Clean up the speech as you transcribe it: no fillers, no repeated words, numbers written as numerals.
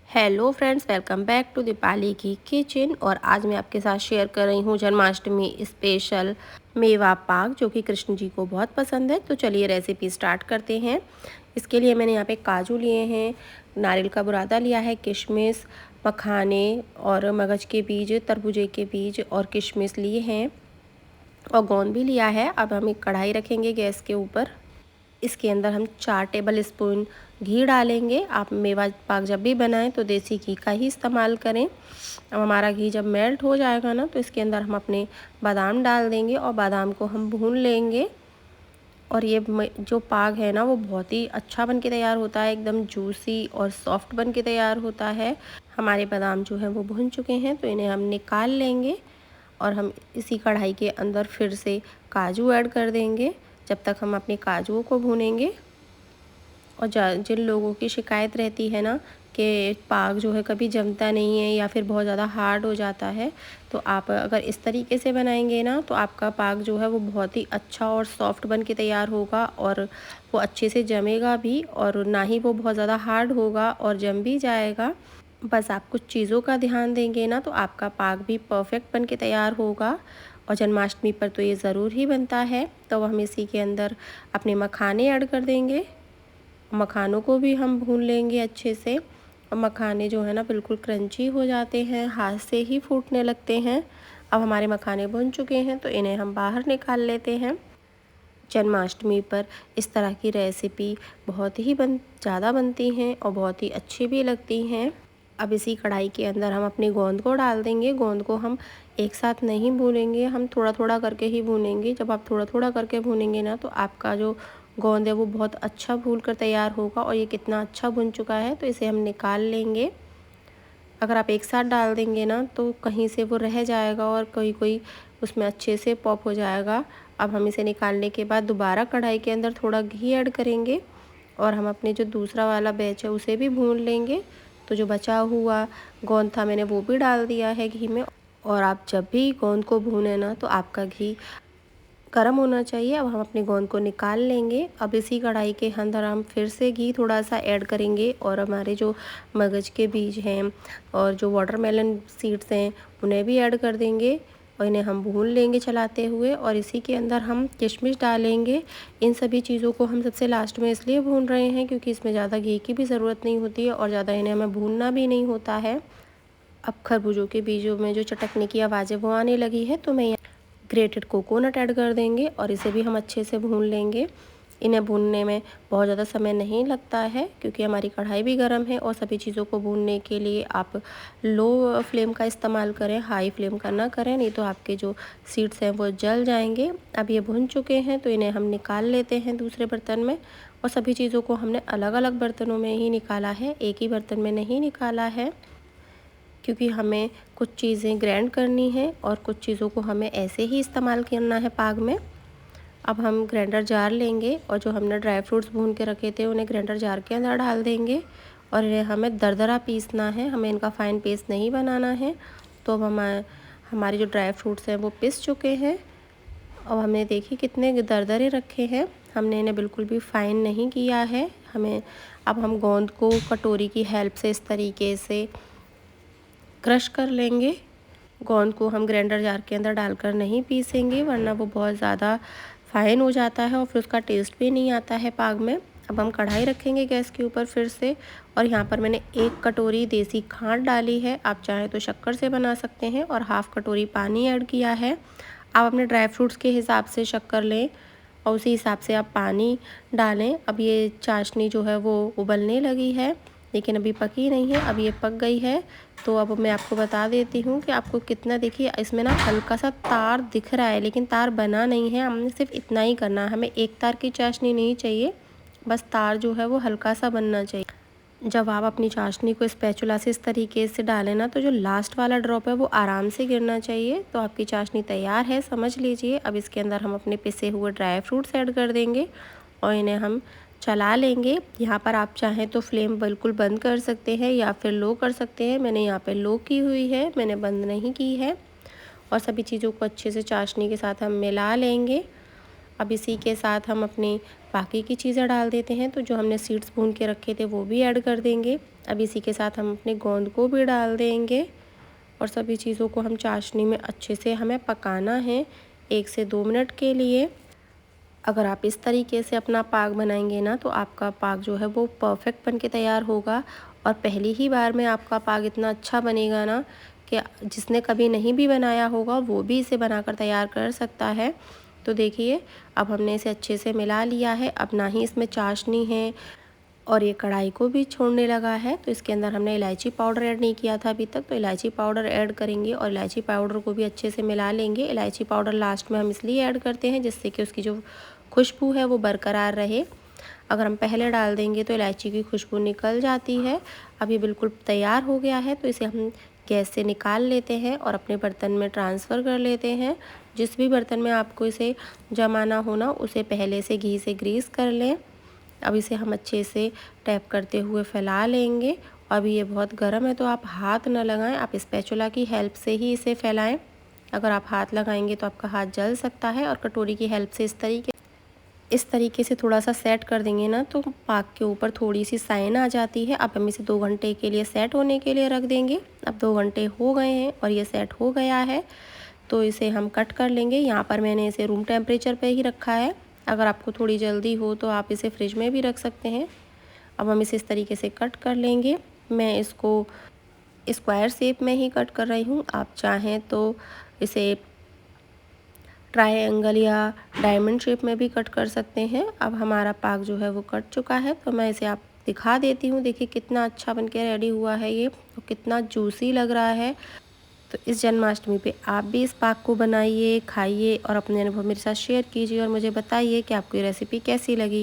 Hello friends, welcome back to Deepali की kitchen. और आज मैं आपके साथ शेयर कर रही हूँ जन्माष्टमी स्पेशल मेवा पाक, जो कि कृष्ण जी को बहुत पसंद है। तो चलिए रेसिपी स्टार्ट करते हैं। इसके लिए मैंने यहाँ पे काजू लिए हैं, नारियल का बुरादा लिया है, किशमिश, मखाने और मगज के बीज, तरबूजे के बीज और किशमिश लिए हैं और गोंद भी लिया है। अब हम एक कढ़ाई रखेंगे गैस के ऊपर। इसके अंदर हम 4 टेबल स्पून घी डालेंगे। आप मेवा पाक जब भी बनाएं तो देसी घी का ही इस्तेमाल करें। अब हमारा घी जब मेल्ट हो जाएगा ना, तो इसके अंदर हम अपने बादाम डाल देंगे और बादाम को हम भून लेंगे। और ये जो पाक है ना, वो बहुत ही अच्छा बन के तैयार होता है, एकदम जूसी और सॉफ्ट बन के तैयार होता है। हमारे बादाम जो हैं वो भुन चुके हैं, तो इन्हें हम निकाल लेंगे और हम इसी कढ़ाई के अंदर फिर से काजू ऐड कर देंगे। जब तक हम अपने काजुओं को भूनेंगे। और जिन लोगों की शिकायत रहती है ना कि पाक जो है कभी जमता नहीं है या फिर बहुत ज़्यादा हार्ड हो जाता है, तो आप अगर इस तरीके से बनाएंगे ना, तो आपका पाक जो है वो बहुत ही अच्छा और सॉफ्ट बन के तैयार होगा और वो अच्छे से जमेगा भी, और ना ही वो बहुत ज़्यादा हार्ड होगा और जम भी जाएगा। बस आप कुछ चीज़ों का ध्यान देंगे ना, तो आपका पाक भी परफेक्ट बन के तैयार होगा। और जन्माष्टमी पर तो ये ज़रूर ही बनता है। तो हम इसी के अंदर अपने मखाने ऐड कर देंगे। मखानों को भी हम भून लेंगे अच्छे से। और मखाने जो है ना बिल्कुल क्रंची हो जाते हैं, हाथ से ही फूटने लगते हैं। अब हमारे मखाने भुन चुके हैं, तो इन्हें हम बाहर निकाल लेते हैं। जन्माष्टमी पर इस तरह की रेसिपी बहुत ही ज़्यादा बनती हैं और बहुत ही अच्छी भी लगती हैं। अब इसी कढ़ाई के अंदर हम अपनी गोंद को डाल देंगे। गोंद को हम एक साथ नहीं भूनेंगे, हम थोड़ा थोड़ा करके ही भूनेंगे। जब आप थोड़ा थोड़ा करके भूनेंगे ना, तो आपका जो गोंद है वो बहुत अच्छा भून कर तैयार होगा। और ये कितना अच्छा भुन चुका है, तो इसे हम निकाल लेंगे। अगर आप एक साथ डाल देंगे ना, तो कहीं से वो रह जाएगा और कोई कोई उसमें अच्छे से पॉप हो जाएगा। अब हम इसे निकालने के बाद दोबारा कढ़ाई के अंदर थोड़ा घी ऐड करेंगे और हम अपने जो दूसरा वाला बैच है उसे भी भून लेंगे। तो जो बचा हुआ गोंद था, मैंने वो भी डाल दिया है घी में। और आप जब भी गोंद को भूने ना, तो आपका घी गर्म होना चाहिए। अब हम अपनी गोंद को निकाल लेंगे। अब इसी कढ़ाई के अंदर हम फिर से घी थोड़ा सा ऐड करेंगे और हमारे जो मगज के बीज हैं और जो वाटरमेलन सीड्स हैं उन्हें भी ऐड कर देंगे और इन्हें हम भून लेंगे चलाते हुए। और इसी के अंदर हम किशमिश डालेंगे। इन सभी चीज़ों को हम सबसे लास्ट में इसलिए भून रहे हैं क्योंकि इसमें ज़्यादा घी की भी ज़रूरत नहीं होती है और ज़्यादा इन्हें हमें भूनना भी नहीं होता है। अब खरबूजों के बीजों में जो चटकने की आवाज़ें वो आने लगी है, तो मैं ग्रेटेड कोकोनट ऐड कर देंगे और इसे भी हम अच्छे से भून लेंगे। इन्हें भूनने में बहुत ज़्यादा समय नहीं लगता है क्योंकि हमारी कढ़ाई भी गर्म है। और सभी चीज़ों को भूनने के लिए आप लो फ्लेम का इस्तेमाल करें, हाई फ्लेम का ना करें, नहीं तो आपके जो सीड्स हैं वो जल जाएंगे। अब ये भून चुके हैं, तो इन्हें हम निकाल लेते हैं दूसरे बर्तन में। और सभी चीज़ों को हमने अलग अलग बर्तनों में ही निकाला है, एक ही बर्तन में नहीं निकाला है, क्योंकि हमें कुछ चीज़ें ग्राइंड करनी है और कुछ चीज़ों को हमें ऐसे ही इस्तेमाल करना है पाग में। अब हम ग्राइंडर जार लेंगे और जो हमने ड्राई फ्रूट्स भून के रखे थे उन्हें ग्राइंडर जार के अंदर डाल देंगे और इन्हें हमें दरदरा पीसना है, हमें इनका फ़ाइन पेस्ट नहीं बनाना है। तो अब हमारे जो ड्राई फ्रूट्स हैं वो पिस चुके हैं। अब हमने देखिए कितने दरदरे रखे हैं, हमने इन्हें बिल्कुल भी फ़ाइन नहीं किया है। अब हम गोंद को कटोरी की हेल्प से इस तरीके से क्रश कर लेंगे। गोंद को हम ग्राइंडर जार के अंदर डालकर नहीं पीसेंगे, वरना वो बहुत ज़्यादा फाइन हो जाता है और फिर उसका टेस्ट भी नहीं आता है पाग में। अब हम कढ़ाई रखेंगे गैस के ऊपर फिर से, और यहाँ पर मैंने 1 कटोरी देसी खांड डाली है। आप चाहें तो शक्कर से बना सकते हैं। और हाफ़ कटोरी पानी ऐड किया है। आप अपने ड्राई फ्रूट्स के हिसाब से शक्कर लें और उसी हिसाब से आप पानी डालें। अब ये चाशनी जो है वो उबलने लगी है, लेकिन अभी पकी नहीं है, अब ये पक गई है। तो अब मैं आपको बता देती हूँ कि आपको कितना, देखिए इसमें ना हल्का सा तार दिख रहा है लेकिन तार बना नहीं है। हमने सिर्फ इतना ही करना है, हमें एक तार की चाशनी नहीं चाहिए, बस तार जो है वो हल्का सा बनना चाहिए। जब आप अपनी चाशनी को स्पैचुला से इस तरीके से डालें ना, तो जो लास्ट वाला ड्रॉप है वो आराम से गिरना चाहिए। तो आपकी चाशनी तैयार है, समझ लीजिए। अब इसके अंदर हम अपने पिसे हुए ड्राई फ्रूट्स ऐड कर देंगे और इन्हें हम चला लेंगे। यहाँ पर आप चाहें तो फ्लेम बिल्कुल बंद कर सकते हैं या फिर लो कर सकते हैं। मैंने यहाँ पे लो की हुई है, मैंने बंद नहीं की है। और सभी चीज़ों को अच्छे से चाशनी के साथ हम मिला लेंगे। अब इसी के साथ हम अपनी बाकी की चीज़ें डाल देते हैं। तो जो हमने सीड्स भून के रखे थे वो भी ऐड कर देंगे। अब इसी के साथ हम अपने गोंद को भी डाल देंगे और सभी चीज़ों को हम चाशनी में अच्छे से हमें पकाना है 1 से 2 मिनट के लिए। अगर आप इस तरीके से अपना पाक बनाएंगे ना तो आपका पाक जो है वो परफेक्ट बन के तैयार होगा। और पहली ही बार में आपका पाक इतना अच्छा बनेगा ना कि जिसने कभी नहीं भी बनाया होगा वो भी इसे बनाकर तैयार कर सकता है। तो देखिए अब हमने इसे अच्छे से मिला लिया है। अब ना ही इसमें चाशनी है और ये कढ़ाई को भी छोड़ने लगा है। तो इसके अंदर हमने इलायची पाउडर ऐड नहीं किया था अभी तक, तो इलायची पाउडर ऐड करेंगे और इलायची पाउडर को भी अच्छे से मिला लेंगे। इलायची पाउडर लास्ट में हम इसलिए ऐड करते हैं जिससे कि उसकी जो खुशबू है वो बरकरार रहे। अगर हम पहले डाल देंगे तो इलायची की खुशबू निकल जाती है। अब ये बिल्कुल तैयार हो गया है तो इसे हम गैस से निकाल लेते हैं और अपने बर्तन में ट्रांसफ़र कर लेते हैं। जिस भी बर्तन में आपको इसे जमाना हो ना उसे पहले से घी से ग्रीस कर लें। अब इसे हम अच्छे से टैप करते हुए फैला लेंगे। अभी ये बहुत गर्म है तो आप हाथ न लगाएं, आप स्पैचुला की हेल्प से ही इसे फैलाएं। अगर आप हाथ लगाएंगे तो आपका हाथ जल सकता है। और कटोरी की हेल्प से इस तरीके से थोड़ा सा सेट कर देंगे ना तो पाक के ऊपर थोड़ी सी साइन आ जाती है। अब हम इसे 2 घंटे के लिए सेट होने के लिए रख देंगे। अब 2 घंटे हो गए हैं और ये सेट हो गया है तो इसे हम कट कर लेंगे। यहाँ पर मैंने इसे रूम टेम्परेचर पे ही रखा है। अगर आपको थोड़ी जल्दी हो तो आप इसे फ्रिज में भी रख सकते हैं। अब हम इसे इस तरीके से कट कर लेंगे। मैं इसको स्क्वायर शेप में ही कट कर रही हूँ, आप चाहें तो इसे ट्रायंगल या डायमंड शेप में भी कट कर सकते हैं। अब हमारा पाक जो है वो कट चुका है तो मैं इसे आप दिखा देती हूँ। देखिए कितना अच्छा बनके रेडी हुआ है ये, तो कितना जूसी लग रहा है। तो इस जन्माष्टमी पे आप भी इस पाक को बनाइए, खाइए और अपने अनुभव मेरे साथ शेयर कीजिए और मुझे बताइए कि आपको ये रेसिपी कैसी लगी।